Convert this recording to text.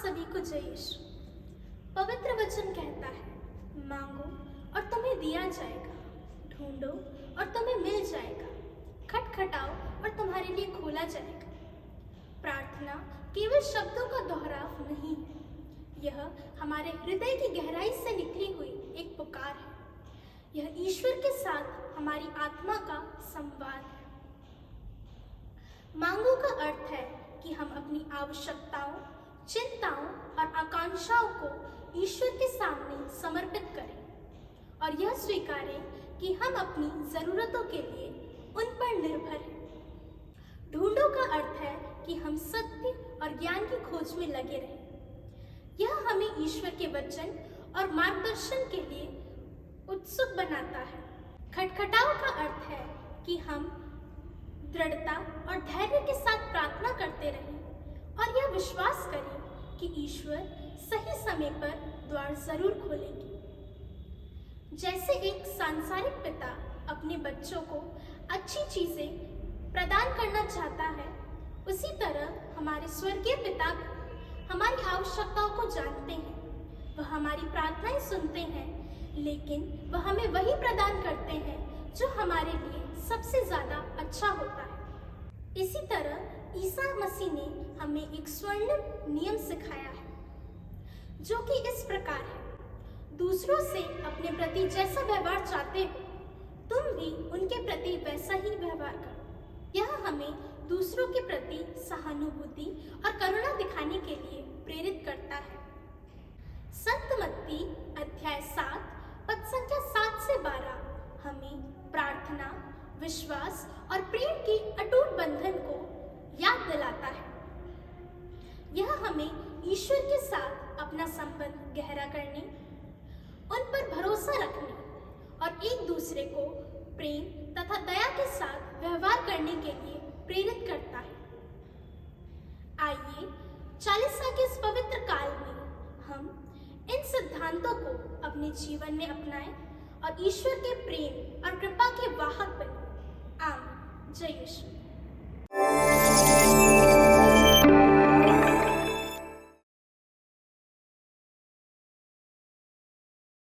सभी को जय यीशु। पवित्र वचन कहता है, मांगो और तुम्हें दिया जाएगा, ढूंढो और तुम्हें मिल जाएगा, खटखटाओ और तुम्हारे लिए खोला जाएगा। प्रार्थना केवल शब्दों का दोहराव नहीं है, यह हमारे हृदय की गहराई से निकली हुई एक पुकार है। यह ईश्वर के साथ हमारी आत्मा का संवाद है। मांगो का अर्थ है कि हम अपनी आवश्यकताओं, चिंताओं और आकांक्षाओं को ईश्वर के सामने समर्पित करें और यह स्वीकारें कि हम अपनी जरूरतों के लिए उन पर निर्भर हैं। ढूंढो का अर्थ है कि हम सत्य और ज्ञान की खोज में लगे रहें। यह हमें ईश्वर के वचन और मार्गदर्शन के लिए उत्सुक बनाता है। खटखटाओ का अर्थ है कि हम दृढ़ता और धैर्य के साथ प्रार्थना करते रहें और यह विश्वास करें कि ईश्वर सही समय पर द्वार जरूर खोलेंगे। जैसे एक सांसारिक पिता अपने बच्चों को अच्छी चीजें प्रदान करना चाहता है, उसी तरह हमारे स्वर्गीय पिता भी हमारी आवश्यकताओं को जानते हैं। वह हमारी प्रार्थनाएं सुनते हैं, लेकिन वह हमें वही प्रदान करते हैं जो हमारे लिए सबसे ज्यादा अच्छा होता है। इसी तरह ईसा मसीह ने हमें एक स्वर्णिम नियम सिखाया है, जो कि इस प्रकार है, दूसरों से अपने प्रति जैसा व्यवहार चाहते हो, तुम भी उनके प्रति वैसा ही व्यवहार करो। यह हमें दूसरों के प्रति सहानुभूति और करुणा दिखाने के लिए प्रेरित करता है। संत मत्ती अध्याय 7 पद संख्या 7 से 12 हमें प्रार्थना, विश्वास और प्रेम की अटूट बंधन को याद दिलाता है। यह हमें ईश्वर के साथ अपना संबंध गहरा करने, उन पर भरोसा रखने और एक दूसरे को प्रेम तथा दया के साथ व्यवहार करने के लिए प्रेरित करता है। आइए 40 के इस पवित्र काल में हम इन सिद्धांतों को अपने जीवन में अपनाएं और ईश्वर के प्रेम और कृपा के वाहक बने। आमीन। जय यीशु।